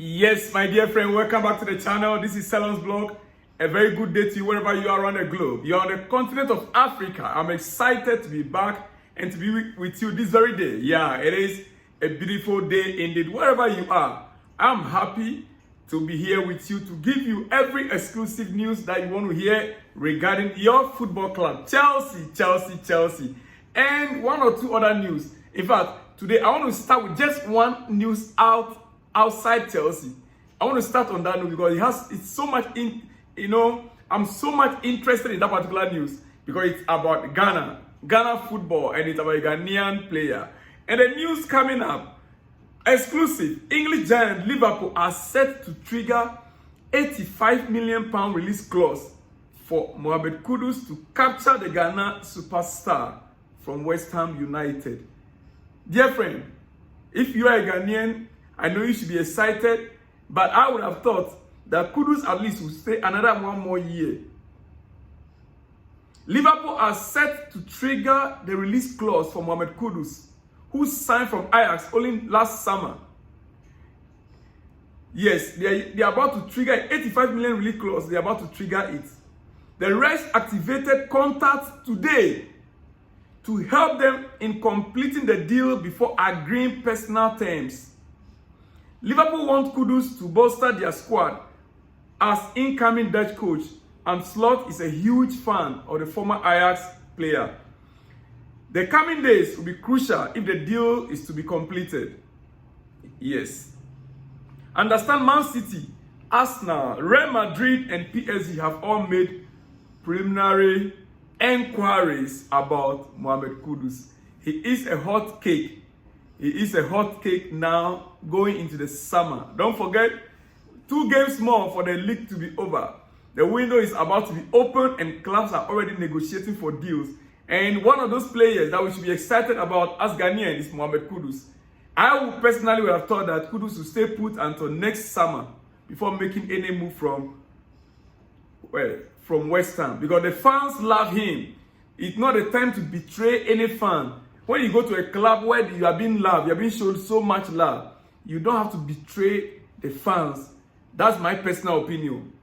Yes, my dear friend, welcome back to the channel. This is Salon's Blog. A very good day to you wherever you are around the globe. You're on the continent of Africa. I'm excited to be back and to be with you this very day. Yeah, it is a beautiful day indeed. Wherever you are, I'm happy to be here with you to give you every exclusive news that you want to hear regarding your football club, Chelsea, and one or two other news. In fact, today I want to start with just one news outside Chelsea. I want to start on that news because it's so much I'm so much interested in that particular news because it's about Ghana football, and it's about a Ghanaian player. And the news coming up, exclusive, English giant Liverpool are set to trigger £85 million release clause for Mohamed Kudus to capture the Ghana superstar from West Ham United. Dear friend, if you are a Ghanaian, I know you should be excited, but I would have thought that Kudus at least will stay another one more year. Liverpool are set to trigger the release clause for Mohamed Kudus, who signed from Ajax only last summer. Yes, they are about to trigger 85 million release clause. They are about to trigger it. The rest activated contact today to help them in completing the deal before agreeing personal terms. Liverpool want Kudus to bolster their squad as incoming Dutch coach, and Slot is a huge fan of the former Ajax player. The coming days will be crucial if the deal is to be completed. Yes. Understand Man City, Arsenal, Real Madrid, and PSG have all made preliminary inquiries about Mohamed Kudus. He is a hot cake. He is a hot cake now going into the summer. Don't forget, 2 games more for the league to be over. The window is about to be open and clubs are already negotiating for deals. And one of those players that we should be excited about as Ghanaian is Mohamed Kudus. I would personally have thought that Kudus will stay put until next summer before making any move from West Ham, because the fans love him. It's not a time to betray any fan. When you go to a club where you are being loved, you are being shown so much love, you don't have to betray the fans. That's my personal opinion.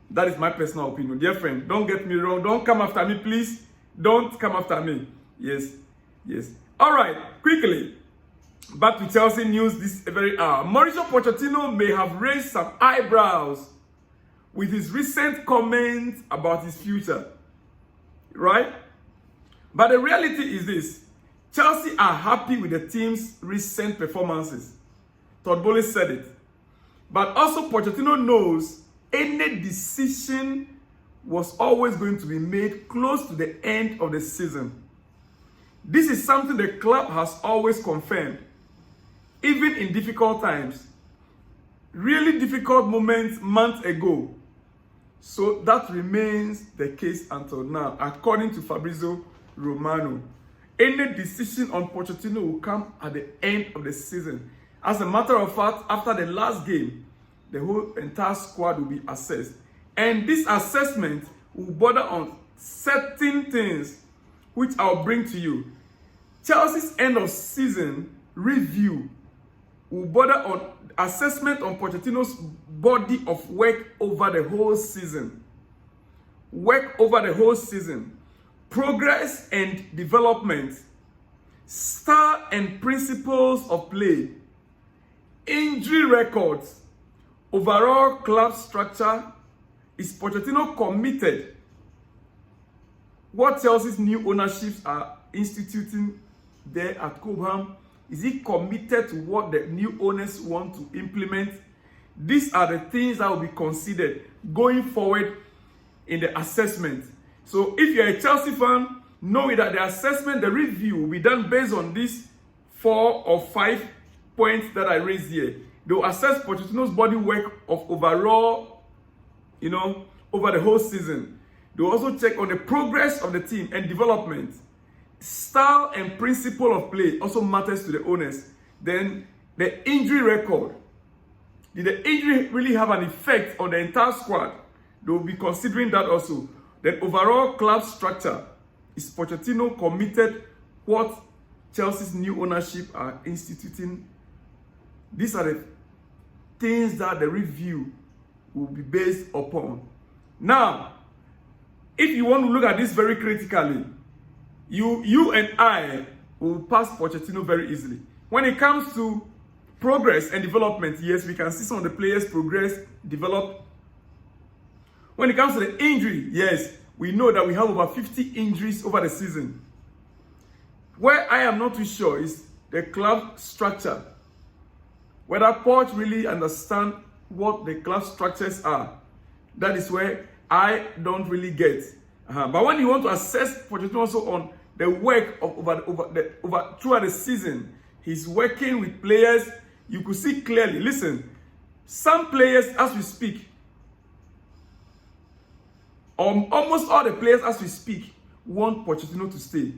That is my personal opinion. Dear friend, don't get me wrong. Don't come after me, please. Don't come after me. Yes. All right, quickly. Back to Chelsea news this very hour. Mauricio Pochettino may have raised some eyebrows with his recent comments about his future. Right? But the reality is this. Chelsea are happy with the team's recent performances. Todd Bowley said it. But also Pochettino knows any decision was always going to be made close to the end of the season. This is something the club has always confirmed, even in difficult times. Really difficult moments months ago. So that remains the case until now, according to Fabrizio Romano. Any decision on Pochettino will come at the end of the season. As a matter of fact, after the last game, the whole entire squad will be assessed. And this assessment will border on certain things, which I'll bring to you. Chelsea's end of season review will border on assessment on Pochettino's body of work over the whole season. Progress and development, style and principles of play, injury records, overall club structure. Is Pochettino committed? What Chelsea's new ownerships are instituting there at Cobham, is he committed to what the new owners want to implement? These are the things that will be considered going forward in the assessment. So if you're a Chelsea fan, know that the assessment, the review will be done based on these 4 or 5 points that I raised here. They'll assess Pochettino's body work of overall, over the whole season. They'll also check on the progress of the team and development. Style and principle of play also matters to the owners. Then the injury record. Did the injury really have an effect on the entire squad? They'll be considering that also. Then overall club structure. Is Pochettino committed what Chelsea's new ownership are instituting? These are the things that the review will be based upon. Now, if you want to look at this very critically, you and I will pass Pochettino very easily. When it comes to progress and development, yes, we can see some of the players progress, develop. When it comes to the injury, yes, we know that we have over 50 injuries over the season. Where I am not too sure is the club structure. Whether Poch really understands what the club structures are. That is where I don't really get. But when you want to assess Pochettino also on the work of throughout the season, he's working with players. You could see clearly. Listen, some players, as we speak, almost all the players as we speak, want Pochettino to stay.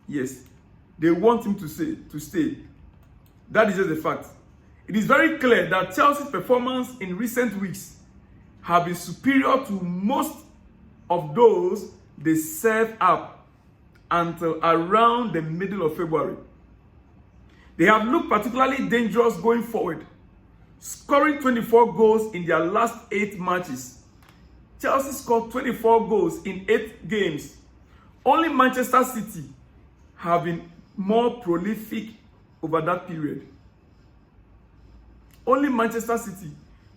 Yes, they want him to stay. That is just the fact. It is very clear that Chelsea's performance in recent weeks have been superior to most of those they served up until around the middle of February. They have looked particularly dangerous going forward, scoring 24 goals in their last 8 matches. Chelsea scored 24 goals in 8 games. Only Manchester City have been more prolific over that period. Only Manchester City.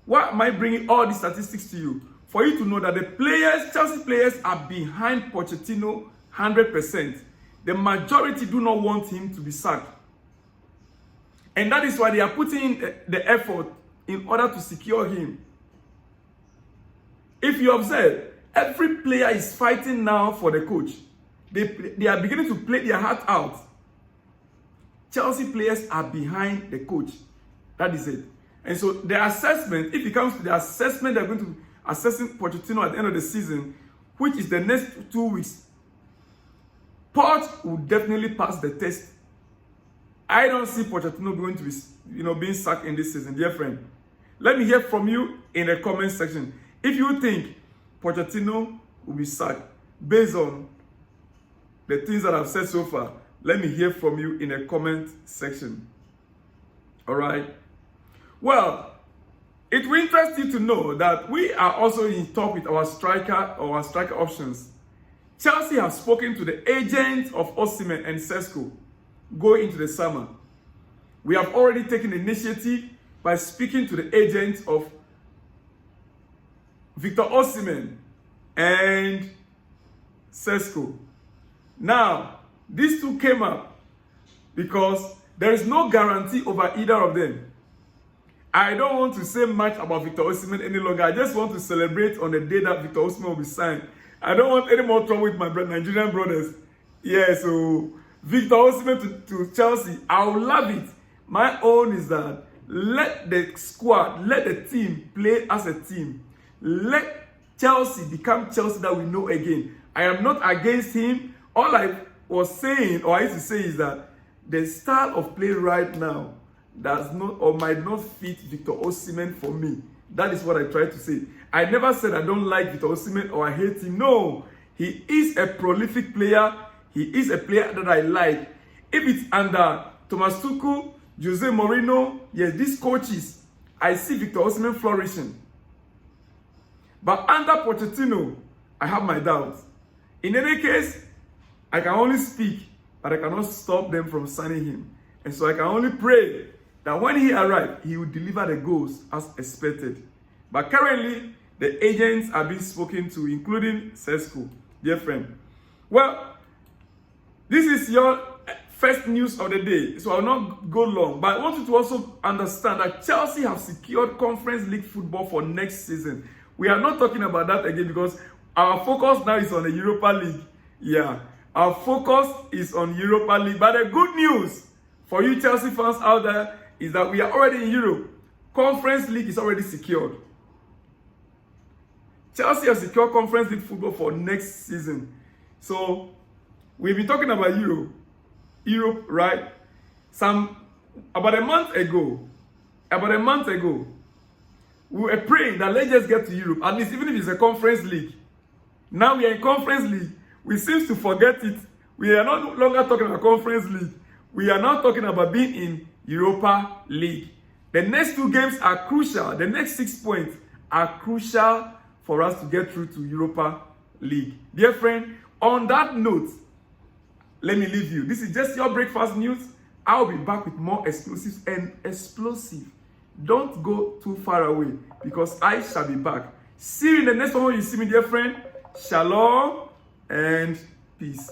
Why am I bringing all these statistics to you? For you to know that the players, Chelsea players, are behind Pochettino 100%. The majority do not want him to be sacked. And that is why they are putting in the effort in order to secure him. If you observe, every player is fighting now for the coach. They are beginning to play their heart out. Chelsea players are behind the coach. That is it. And so the assessment, if it comes to the assessment, they're going to be assessing Pochettino at the end of the season, which is the next 2 weeks. Poch will definitely pass the test. I don't see Pochettino going to be, being sacked in this season, dear friend. Let me hear from you in the comment section. If you think Pochettino will be sacked based on the things that I've said so far, let me hear from you in the comment section. All right. Well, it will interest you to know that we are also in talk with our striker options. Chelsea have spoken to the agents of Osimhen and Sesko going into the summer. We have already taken initiative by speaking to the agents of Victor Osimhen and Sesko. Now, these two came up because there is no guarantee over either of them. I don't want to say much about Victor Osimhen any longer. I just want to celebrate on the day that Victor Osimhen will be signed. I don't want any more trouble with my Nigerian brothers. Yeah, so Victor Osimhen to Chelsea, I will love it. My own is that let the squad, let the team play as a team. Let Chelsea become Chelsea that we know again. I am not against him. All I was saying, or I used to say, is that the style of play right now does not or might not fit Victor Osimhen for me. That is what I tried to say. I never said I don't like Victor Osimhen or I hate him. No, he is a prolific player. He is a player that I like. If it's under Thomas Tuchel, Jose Mourinho, yes, these coaches, I see Victor Osimhen flourishing. But under Pochettino, I have my doubts. In any case, I can only speak, but I cannot stop them from signing him. And so I can only pray that when he arrives, he will deliver the goals as expected. But currently, the agents are being spoken to, including Sesko, dear friend. Well, this is your first news of the day, so I will not go long. But I want you to also understand that Chelsea have secured Conference League football for next season. We are not talking about that again because our focus now is on the Europa League. Yeah, our focus is on Europa League. But the good news for you Chelsea fans out there is that we are already in Europe. Conference League is already secured. Chelsea has secured Conference League football for next season. So, we've been talking about Europe, right? About a month ago, we were praying that let's just get to Europe, at least even if it's a Conference League. Now we are in Conference League. We seem to forget it. We are no longer talking about Conference League. We are now talking about being in Europa League. The next 2 games are crucial. The next 6 points are crucial for us to get through to Europa League. Dear friend, on that note, let me leave you. This is just your breakfast news. I'll be back with more exclusives and explosive. Don't go too far away because I shall be back. See you in the next one when you see me, dear friend. Shalom and peace.